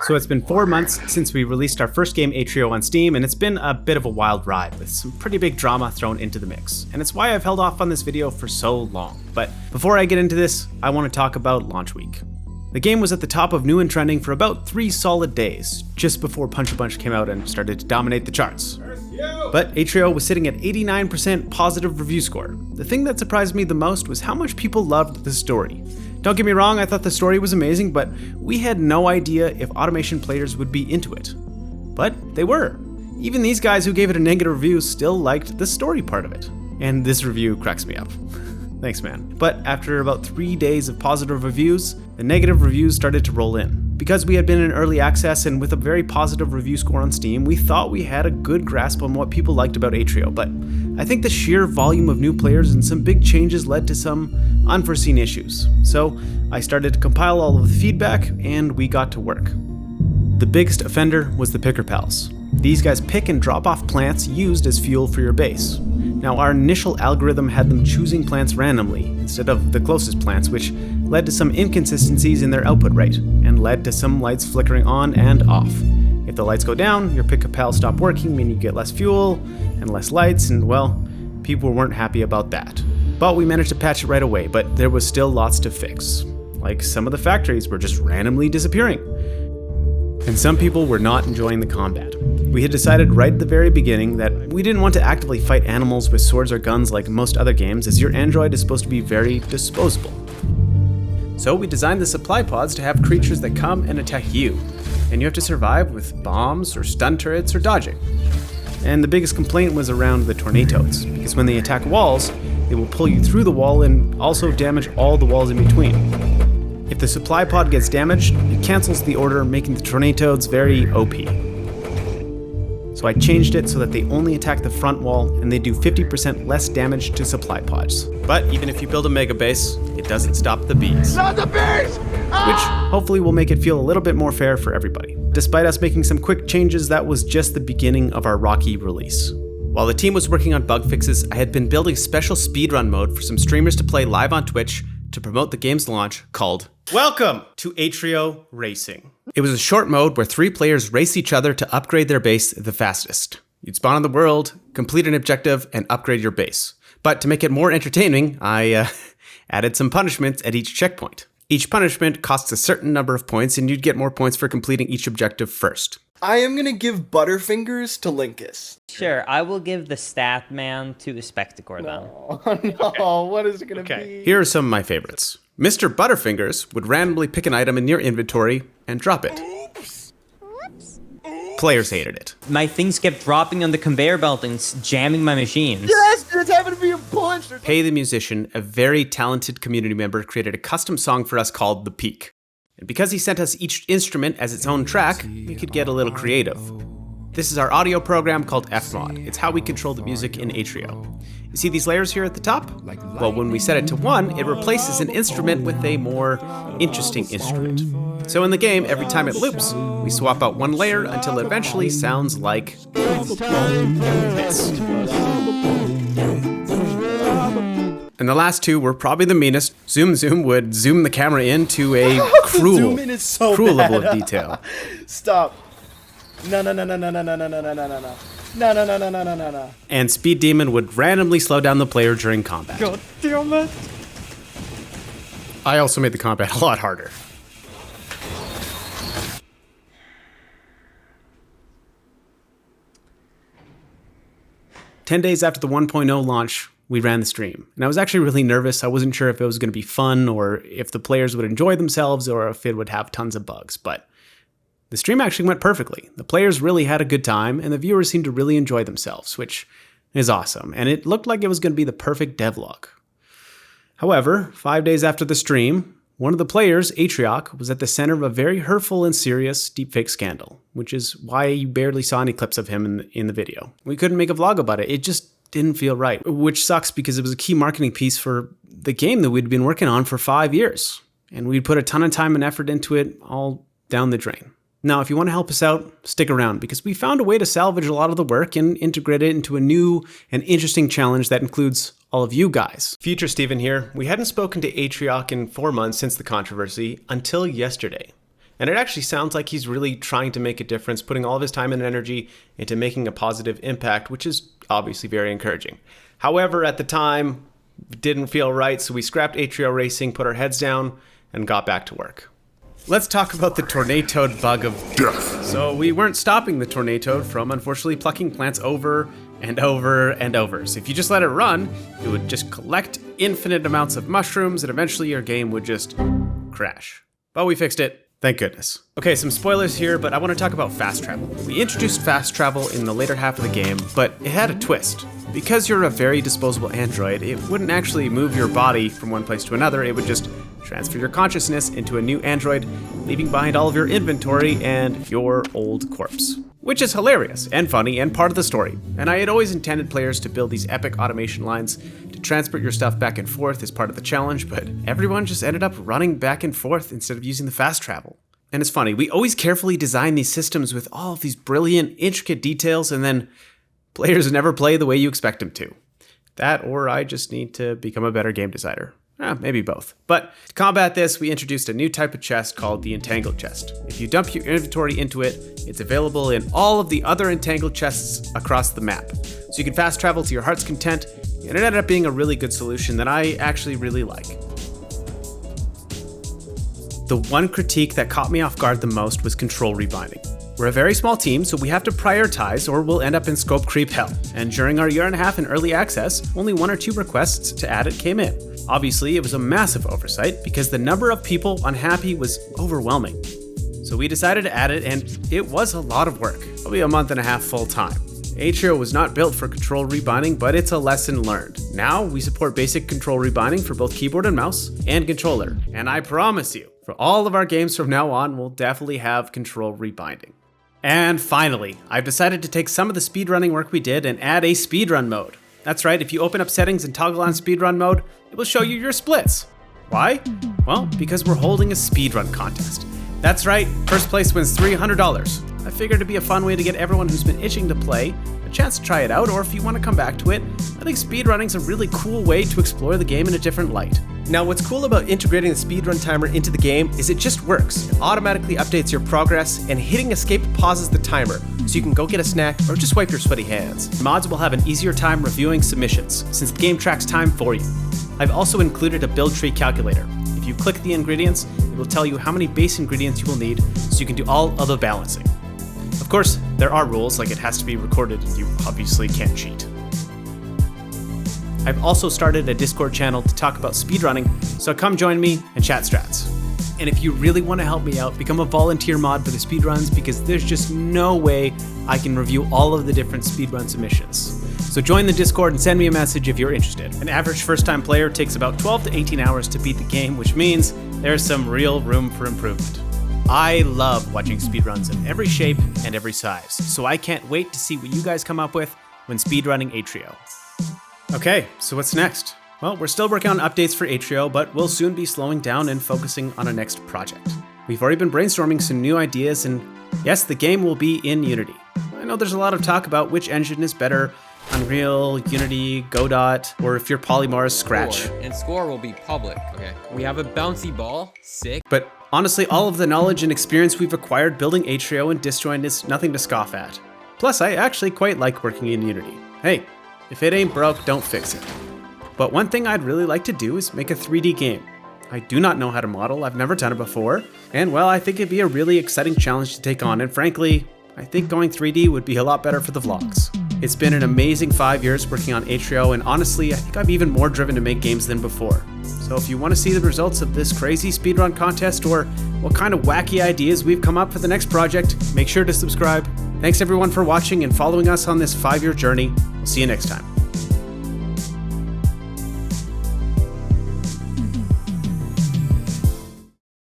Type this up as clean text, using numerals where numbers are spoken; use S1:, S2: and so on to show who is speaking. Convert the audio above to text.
S1: So it's been 4 months since we released our first game, Atrio, on Steam, and it's been a bit of a wild ride with some pretty big drama thrown into the mix. And it's why I've held off on this video for so long. But before I get into this, I want to talk about launch week. The game was at the top of new and trending for about 3 solid days, just before Punch-a-Bunch came out and started to dominate the charts. But Atrio was sitting at 89% positive review score. The thing that surprised me the most was how much people loved the story. Don't get me wrong, I thought the story was amazing, but we had no idea if automation players would be into it. But they were. Even these guys who gave it a negative review still liked the story part of it. And this review cracks me up. Thanks, man. But after about 3 days of positive reviews, the negative reviews started to roll in. Because we had been in early access and with a very positive review score on Steam, we thought we had a good grasp on what people liked about Atrio, but I think the sheer volume of new players and some big changes led to some unforeseen issues. So I started to compile all of the feedback and we got to work. The biggest offender was the picker pals. These guys pick and drop off plants used as fuel for your base. Now, our initial algorithm had them choosing plants randomly instead of the closest plants, which led to some inconsistencies in their output rate and led to some lights flickering on and off. If the lights go down, your pick a pal stop working, meaning you get less fuel and less lights, and well, people weren't happy about that. But we managed to patch it right away, but there was still lots to fix. Like some of the factories were just randomly disappearing. And some people were not enjoying the combat. We had decided right at the very beginning that we didn't want to actively fight animals with swords or guns like most other games, as your android is supposed to be very disposable. So we designed the supply pods to have creatures that come and attack you, and you have to survive with bombs or stun turrets or dodging. And the biggest complaint was around the tornadoes, because when they attack walls, they will pull you through the wall and also damage all the walls in between. If the supply pod gets damaged, it cancels the order, making the tornadoes very OP. So I changed it so that they only attack the front wall and they do 50% less damage to supply pods. But even if you build a mega base, it doesn't stop the bees.
S2: Not the bees!
S1: Which hopefully will make it feel a little bit more fair for everybody. Despite us making some quick changes, that was just the beginning of our rocky release. While the team was working on bug fixes, I had been building special speedrun mode for some streamers to play live on Twitch to promote the game's launch called Welcome to Atrio Racing. It was a short mode where 3 players race each other to upgrade their base the fastest. You'd spawn on the world, complete an objective, and upgrade your base. But to make it more entertaining, I added some punishments at each checkpoint. Each punishment costs a certain number of points, and you'd get more points for completing each objective first.
S2: I am gonna give Butterfingers to Linkus.
S3: Sure, I will give the stat man to the Spectacor then.
S2: Oh no, okay. What is it gonna be?
S1: Here are some of my favorites. Mr. Butterfingers would randomly pick an item in your inventory and drop it.
S2: Oops.
S1: Players hated it.
S3: My things kept dropping on the conveyor belt and jamming my machines.
S2: Yes, it's having to be a punch.
S1: Hey the Musician, a very talented community member, created a custom song for us called The Peak. And because he sent us each instrument as its own track, we could get a little creative. This is our audio program called Fmod. It's how we control the music in Atrio. You see these layers here at the top? Well, when we set it to 1, it replaces an instrument with a more interesting instrument. So in the game, every time it loops, we swap out 1 layer until it eventually sounds like this. And the last 2 were probably the meanest. Zoom Zoom would zoom the camera into a cruel level of detail.
S2: Stop. No. No.
S1: And Speed Demon would randomly slow down the player during combat.
S3: God damn it.
S1: I also made the combat a lot harder. "10 days after the 1.0 launch, we ran the stream. And I was actually really nervous. I wasn't sure if it was going to be fun or if the players would enjoy themselves or if it would have tons of bugs. But the stream actually went perfectly. The players really had a good time and the viewers seemed to really enjoy themselves, which is awesome. And it looked like it was going to be the perfect devlog. However, 5 days after the stream, one of the players, Atrio, was at the center of a very hurtful and serious deepfake scandal, which is why you barely saw any clips of him in the video. We couldn't make a vlog about it. It just didn't feel right, which sucks because it was a key marketing piece for the game that we'd been working on for 5 years. And we'd put a ton of time and effort into it, all down the drain. Now, if you want to help us out, stick around because we found a way to salvage a lot of the work and integrate it into a new and interesting challenge that includes all of you guys. Future Steven here. We hadn't spoken to Atrio in 4 months since the controversy until yesterday. And it actually sounds like he's really trying to make a difference, putting all of his time and energy into making a positive impact, which is obviously very encouraging. However, at the time, it didn't feel right, so we scrapped Atrio Racing, put our heads down, and got back to work. Let's talk about the Tornatoad bug of death. So we weren't stopping the Tornatoad from unfortunately plucking plants over and over and over. So if you just let it run, it would just collect infinite amounts of mushrooms and eventually your game would just crash. But we fixed it. Thank goodness. Okay, some spoilers here, but I want to talk about fast travel. We introduced fast travel in the later half of the game, but it had a twist. Because you're a very disposable android, it wouldn't actually move your body from one place to another, it would just transfer your consciousness into a new android, leaving behind all of your inventory and your old corpse. Which is hilarious and funny and part of the story. And I had always intended players to build these epic automation lines to transport your stuff back and forth as part of the challenge, but everyone just ended up running back and forth instead of using the fast travel. And it's funny, we always carefully design these systems with all of these brilliant, intricate details, and then players never play the way you expect them to. That, or I just need to become a better game designer. Maybe both. But to combat this, we introduced a new type of chest called the Entangled Chest. If you dump your inventory into it, it's available in all of the other Entangled Chests across the map. So you can fast travel to your heart's content, and it ended up being a really good solution that I actually really like. The one critique that caught me off guard the most was control rebinding. We're a very small team, so we have to prioritize or we'll end up in scope creep hell. And during our 1.5 years in early access, only 1 or 2 requests to add it came in. Obviously, it was a massive oversight because the number of people unhappy was overwhelming. So we decided to add it, and it was a lot of work, probably 1.5 months full time. Atrio was not built for control rebinding, but it's a lesson learned. Now we support basic control rebinding for both keyboard and mouse and controller. And I promise you, for all of our games from now on, we'll definitely have control rebinding. And finally, I've decided to take some of the speedrunning work we did and add a speedrun mode. That's right, if you open up settings and toggle on speedrun mode, it will show you your splits. Why? Well, because we're holding a speedrun contest. That's right, first place wins $300. I figured it'd be a fun way to get everyone who's been itching to play a chance to try it out, or if you want to come back to it, I think speedrunning's a really cool way to explore the game in a different light.
S4: Now, what's cool about integrating the speedrun timer into the game is it just works. It automatically updates your progress, and hitting escape pauses the timer, so you can go get a snack or just wipe your sweaty hands.
S1: Mods will have an easier time reviewing submissions, since the game tracks time for you. I've also included a build tree calculator. If you click the ingredients, it will tell you how many base ingredients you will need, so you can do all of the balancing. Of course, there are rules, like it has to be recorded and you obviously can't cheat. I've also started a Discord channel to talk about speedrunning, so come join me and chat strats. And if you really want to help me out, become a volunteer mod for the speedruns, because there's just no way I can review all of the different speedrun submissions. So join the Discord and send me a message if you're interested. An average first-time player takes about 12 to 18 hours to beat the game, which means there's some real room for improvement. I love watching speedruns in every shape and every size, so I can't wait to see what you guys come up with when speedrunning Atrio. Okay, so what's next? Well, we're still working on updates for Atrio, but we'll soon be slowing down and focusing on our next project. We've already been brainstorming some new ideas, and yes, the game will be in Unity. I know there's a lot of talk about which engine is better, Unreal, Unity, Godot, or if you're Polymars, Scratch.
S5: And score will be public. Okay. We have a bouncy ball. Sick.
S1: But honestly, all of the knowledge and experience we've acquired building Atrio and Disjoint is nothing to scoff at. Plus, I actually quite like working in Unity. Hey, if it ain't broke, don't fix it. But one thing I'd really like to do is make a 3D game. I do not know how to model, I've never done it before, and well, I think it'd be a really exciting challenge to take on, and frankly, I think going 3D would be a lot better for the vlogs. It's been an amazing 5 years working on Atrio, and honestly, I think I'm even more driven to make games than before. So if you want to see the results of this crazy speedrun contest, or what kind of wacky ideas we've come up for the next project, make sure to subscribe. Thanks everyone for watching and following us on this 5-year journey. We'll see you next time.